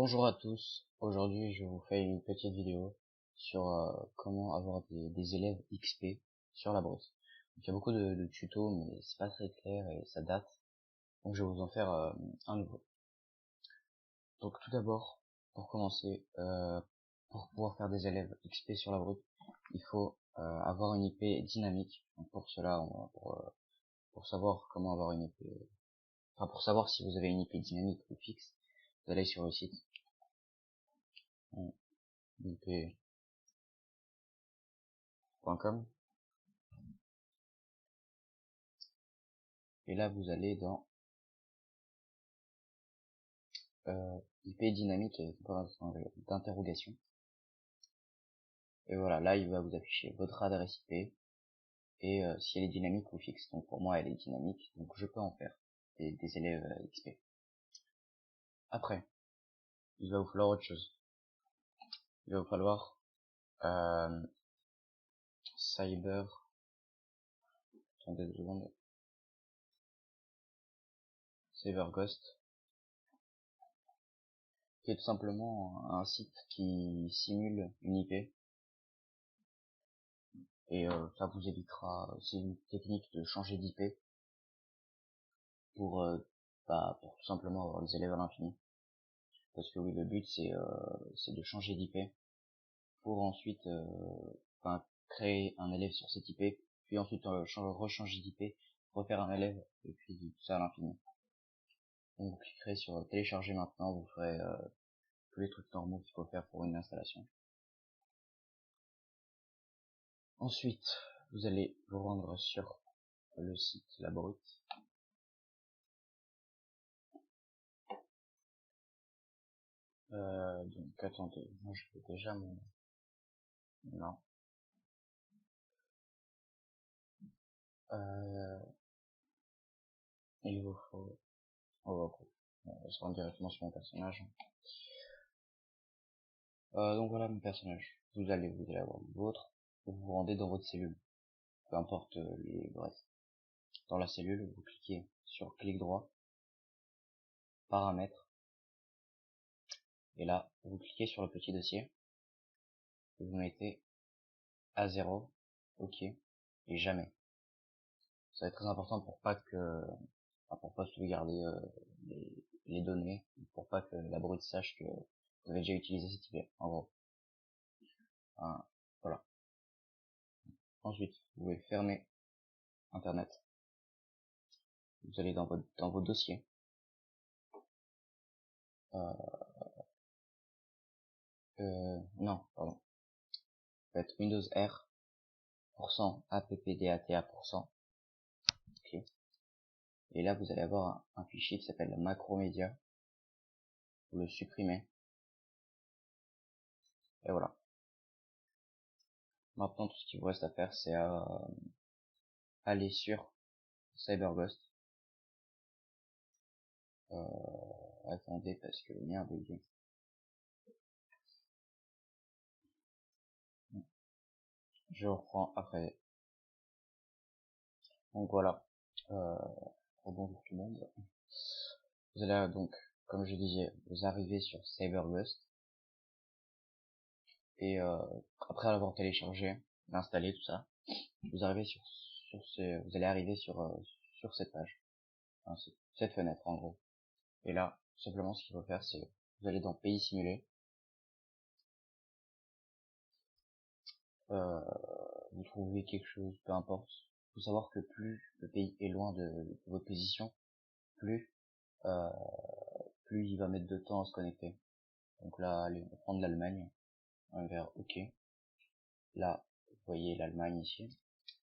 Bonjour à tous, aujourd'hui je vous fais une petite vidéo sur comment avoir des élèves XP sur la brosse. Donc, il y a beaucoup de tutos mais c'est pas très clair et ça date, donc je vais vous en faire un nouveau. Donc tout d'abord, pour commencer, pour pouvoir faire des élèves XP sur la brute, il faut avoir une IP dynamique. Donc pour cela, pour savoir comment avoir une IP, enfin pour savoir si vous avez une IP dynamique ou fixe, vous allez sur le site ip.com et là vous allez dans IP dynamique et d'interrogation. Et voilà, là il va vous afficher votre adresse IP et si elle est dynamique ou fixe. Donc pour moi elle est dynamique, donc je peux en faire des élèves XP. Après, il va vous falloir autre chose. Il va vous falloir Cyber. Attendez 2 secondes. CyberGhost, qui est tout simplement un site qui simule une IP. Et ça vous évitera, c'est une technique de changer d'IP pour tout simplement avoir des élèves à l'infini. Parce que oui, le but c'est de changer d'IP pour ensuite créer un élève sur cette IP, puis ensuite rechanger d'IP, refaire un élève, et puis tout ça à l'infini. Donc vous cliquerez sur télécharger maintenant, vous ferez tous les trucs normaux qu'il faut faire pour une installation. Ensuite, vous allez vous rendre sur le site La Brute. Donc attendez, moi je fais déjà mon... Non. Il vous faut... Oh, on va se rendre directement sur mon personnage. Donc voilà mon personnage. Vous allez avoir le vôtre. Vous vous rendez dans votre cellule. Peu importe bref. Dans la cellule, vous cliquez sur clic droit, paramètres. Et là, vous cliquez sur le petit dossier. Et vous mettez à 0, OK, et jamais. Ça va être très important pour pas sauvegarder les données, pour pas que la brute sache que vous avez déjà utilisé cette IP, en gros. Voilà. Ensuite, vous pouvez fermer Internet. Vous allez dans vos dossiers. Non, pardon. Faites Windows R, appdata%. OK. Et là, vous allez avoir un fichier qui s'appelle Macromedia. Vous le supprimez. Et voilà. Maintenant, tout ce qu'il vous reste à faire, c'est aller sur CyberGhost. Attendez, parce que le mien a bugué. Je reprends après. Donc voilà. Rebonjour tout le monde. Vous allez donc, comme je disais, vous arrivez sur CyberGhost. Et après l'avoir téléchargé, installé, tout ça, vous arrivez vous allez arriver sur cette page, enfin, cette fenêtre en gros. Et là, simplement ce qu'il faut faire, c'est vous allez dans pays simulé, vous trouvez quelque chose, peu importe. Il faut savoir que plus le pays est loin de votre position, plus il va mettre de temps à se connecter. Donc là, allez, on va prendre l'Allemagne, on va faire OK. Là, vous voyez l'Allemagne ici.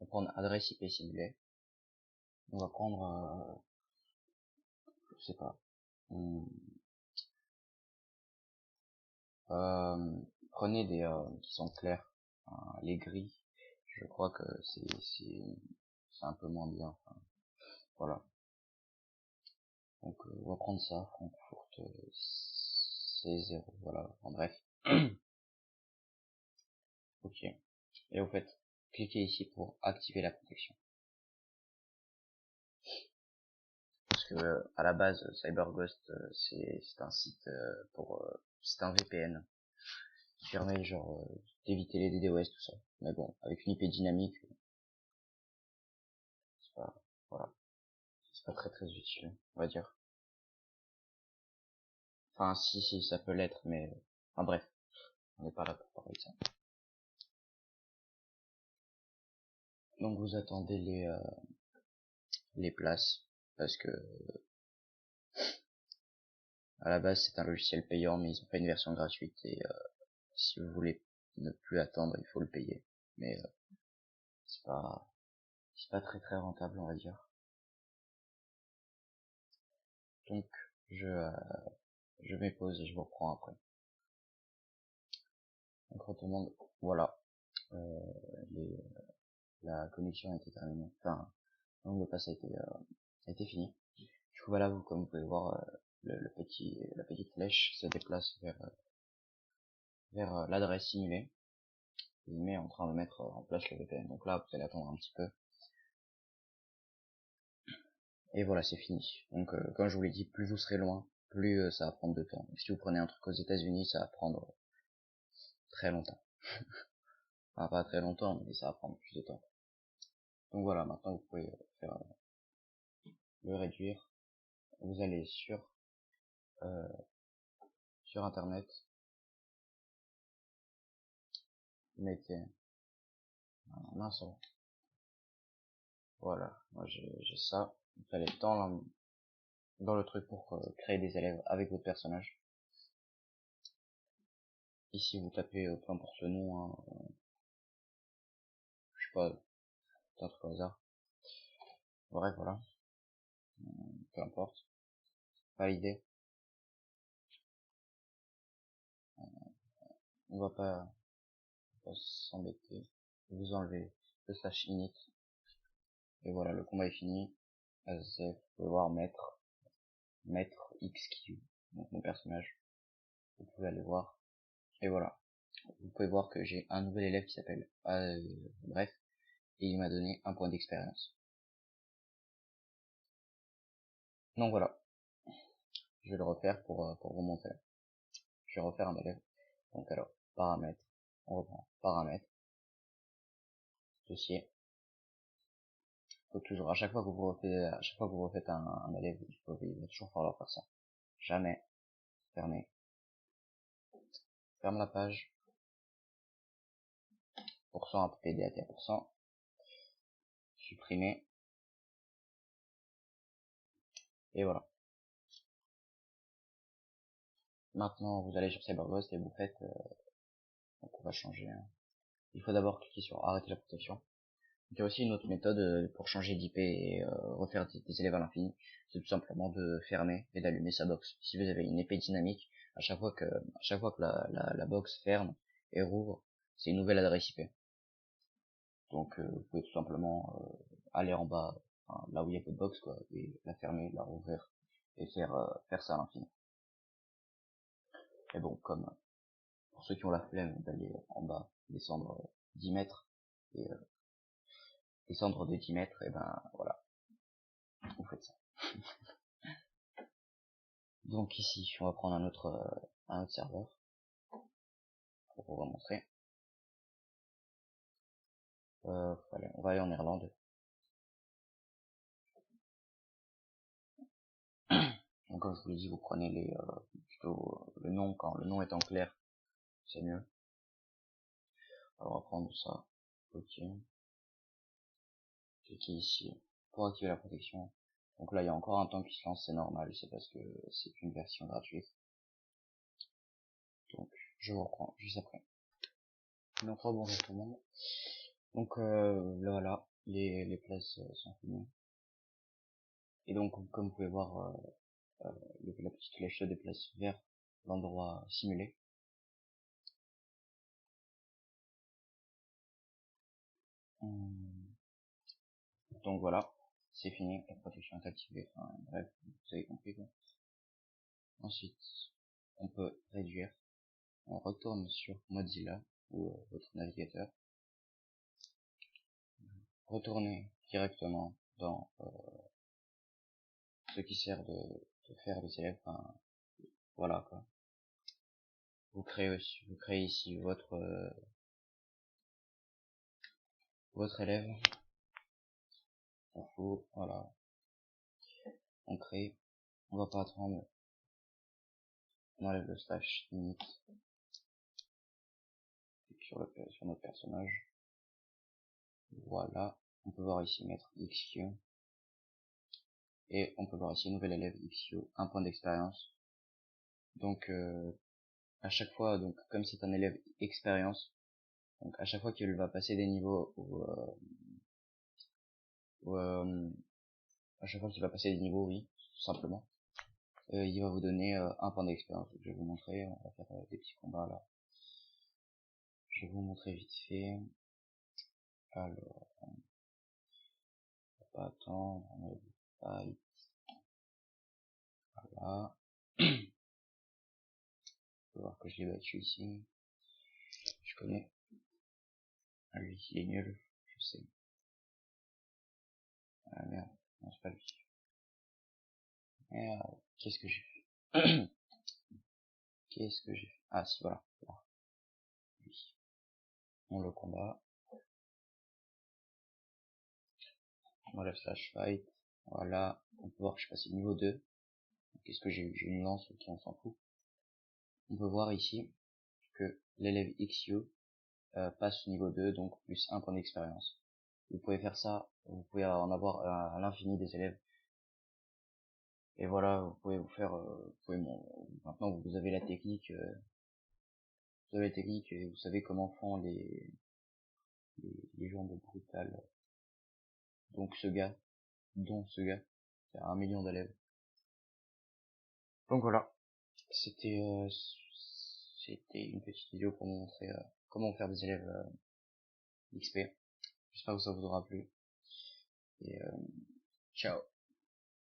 On va prendre adresse IP simulée. On va prendre, je sais pas, prenez des qui sont clairs, les gris. Je crois que c'est un peu moins bien. Enfin, voilà. Donc on va prendre ça, Frankfurt C0, voilà. En bref. OK. Et vous faites cliquez ici pour activer la protection. que à la base CyberGhost c'est un site c'est un VPN qui permet genre d'éviter les DDoS tout ça. Mais bon, avec une IP dynamique, c'est pas voilà, c'est pas très utile, on va dire. Enfin si ça peut l'être, mais enfin bref, on n'est pas là pour parler de ça. Donc vous attendez les places parce que à la base c'est un logiciel payant, mais ils ont fait une version gratuite et si vous voulez ne plus attendre, il faut le payer. Mais c'est pas très rentable, on va dire. Donc je mets pause et je vous reprends après. Donc tout le monde, voilà, la connexion a été terminée. Enfin, le mot de passe a été fini. Du coup voilà, comme vous pouvez voir, la petite flèche se déplace vers l'adresse simulée. Il met en train de mettre en place le VPN. Donc là, vous allez attendre un petit peu. Et voilà, c'est fini. Donc comme je vous l'ai dit, plus vous serez loin, plus ça va prendre de temps. Donc, si vous prenez un truc aux États-Unis, ça va prendre très longtemps. Enfin, pas très longtemps, mais ça va prendre plus de temps. Donc voilà, maintenant vous pouvez faire le réduire. Vous allez sur internet, vous mettez un seul. Voilà, moi j'ai ça. Vous allez dans le truc pour créer des élèves avec votre personnage. Ici vous tapez peu importe le nom, hein, je sais pas, un truc au hasard. Bref, voilà, peu importe. Valider. On va pas s'embêter. Vous enlevez le slash init. Et voilà, le combat est fini. Vous pouvez voir maître XQ, donc mon personnage. Vous pouvez aller voir. Et voilà. Vous pouvez voir que j'ai un nouvel élève qui s'appelle bref, et il m'a donné un point d'expérience. Donc voilà. Je vais le refaire pour vous montrer. Je vais refaire un élève. Donc alors, paramètres. On reprend paramètres. Dossier. Faut toujours, à chaque fois que vous refaites un élève, il va toujours falloir faire ça. Jamais. Fermer. Ferme la page. %APDAT%. Supprimer. Et voilà. Maintenant, vous allez sur CyberGhost et vous faites, donc on va changer, hein. Il faut d'abord cliquer sur arrêter la protection. Il y a aussi une autre méthode pour changer d'IP et refaire des élèves à l'infini. C'est tout simplement de fermer et d'allumer sa box. Si vous avez une IP dynamique, à chaque fois que la box ferme et rouvre, c'est une nouvelle adresse IP. Donc vous pouvez tout simplement aller en bas, enfin, là où il y a votre box, quoi, et la fermer, la rouvrir et faire ça à l'infini. Et bon, comme pour ceux qui ont la flemme d'aller en bas, descendre 10 mètres et descendre de 10 mètres, et ben voilà, vous faites ça. Donc ici, on va prendre un autre serveur pour vous montrer. On va aller en Irlande. Donc comme je vous l'ai dit, vous prenez plutôt le nom, quand le nom est en clair, c'est mieux. Alors on va prendre ça. Ok. Cliquez ici pour activer la protection. Donc là il y a encore un temps qui se lance, c'est normal, c'est parce que c'est une version gratuite. Donc je vous reprends juste après. Donc bonjour tout le monde. Donc là voilà, les places sont finies. Et donc comme vous pouvez voir, la petite flèche se déplace vers l'endroit simulé. Donc voilà, c'est fini, la protection est activée, enfin bref, vous avez compris quoi. Ensuite, on peut réduire, on retourne sur Mozilla ou votre navigateur, retournez directement dans ce qui sert de faire des élèves, enfin, voilà quoi. Vous créez ici votre élève. Voilà, on crée, on va pas attendre, on enlève le slash init sur notre personnage. Voilà, on peut voir ici mettre xq et on peut voir ici nouvel élève xq, un point d'expérience. Donc à chaque fois, donc comme c'est un élève expérience, donc à chaque fois qu'il va passer des niveaux à chaque fois qu'il va passer des niveaux, oui, tout simplement, il va vous donner un point d'expérience. Je vais vous montrer, on va faire des petits combats là. Je vais vous montrer vite fait. Alors, on va pas attendre, on va fight. Voilà. On peut voir que je l'ai battu ici. Je connais. Ah, lui, il est nul, je sais. Ah merde, non c'est pas lui. Merde, qu'est-ce que j'ai fait? Qu'est-ce que j'ai fait? Ah si, voilà. Lui. On le combat. On enlève slash fight. Voilà. On peut voir que je suis passé niveau 2. Qu'est-ce que j'ai eu? J'ai une lance, ok, on s'en fout. On peut voir ici que l'élève XU passe au niveau 2, donc plus 1 point d'expérience. Vous pouvez faire ça, vous pouvez en avoir à l'infini des élèves. Et voilà, vous pouvez vous faire, maintenant vous avez la technique, et vous savez comment font les jambes brutales. Donc ce gars, c'est 1 million d'élèves. Donc voilà, c'était une petite vidéo pour vous montrer comment faire des élèves XP. J'espère que ça vous aura plu. Et ciao.